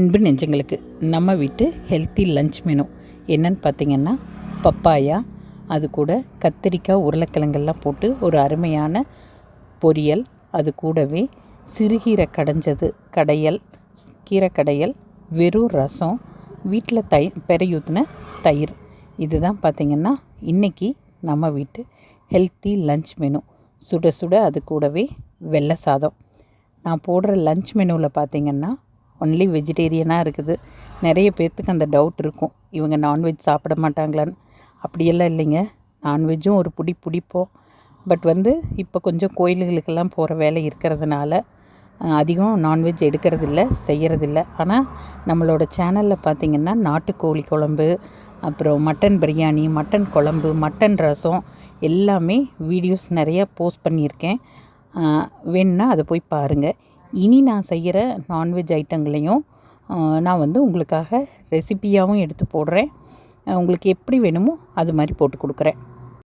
அன்பு நெஞ்சங்களுக்கு நம்ம வீட்டு ஹெல்த்தி லஞ்ச் மெனு என்னன்னு பார்த்தீங்கன்னா பப்பாயா, அது கூட கத்திரிக்காய், உருளைக்கிழங்கெல்லாம் போட்டு ஒரு அருமையான பொரியல், அது கூடவே சிறுகீரை கடையல், கீரை கடையல், வெறும் ரசம், வீட்டில் பெரையூற்றின தயிர். இதுதான் பார்த்திங்கன்னா இன்றைக்கி நம்ம வீட்டு ஹெல்த்தி லஞ்ச் மெனு. சுட சுட அது கூடவே வெள்ளை சாதம். நான் போடுற லஞ்ச் மெனுவில் பார்த்திங்கன்னா ஒன்லி வெஜிடேரியனாக இருக்குது. நிறைய பேர்த்துக்கு அந்த டவுட் இருக்கும், இவங்க நான்வெஜ் சாப்பிட மாட்டாங்களான்னு. அப்படியெல்லாம் இல்லைங்க, நான்வெஜ்ஜும் ஒரு பிடிப்போம். பட் இப்போ கொஞ்சம் கோயில்களுக்கெல்லாம் போகிற வேலை இருக்கிறதுனால அதிகம் நான்வெஜ் எடுக்கிறதில்ல, செய்கிறதில்ல. ஆனால் நம்மளோட சேனலில் பார்த்திங்கன்னா நாட்டுக்கோழி குழம்பு, அப்புறம் மட்டன் பிரியாணி, மட்டன் குழம்பு, மட்டன் ரசம் எல்லாமே வீடியோஸ் நிறையா போஸ்ட் பண்ணியிருக்கேன். வேணுன்னா அதை போய் பாருங்கள். இனி நான் செய்கிற நான்வெஜ் ஐட்டங்களையும் நான் உங்களுக்காக ரெசிப்பியாகவும் எடுத்து போடுறேன். உங்களுக்கு எப்படி வேணுமோ அது மாதிரி போட்டு கொடுக்குறேன்.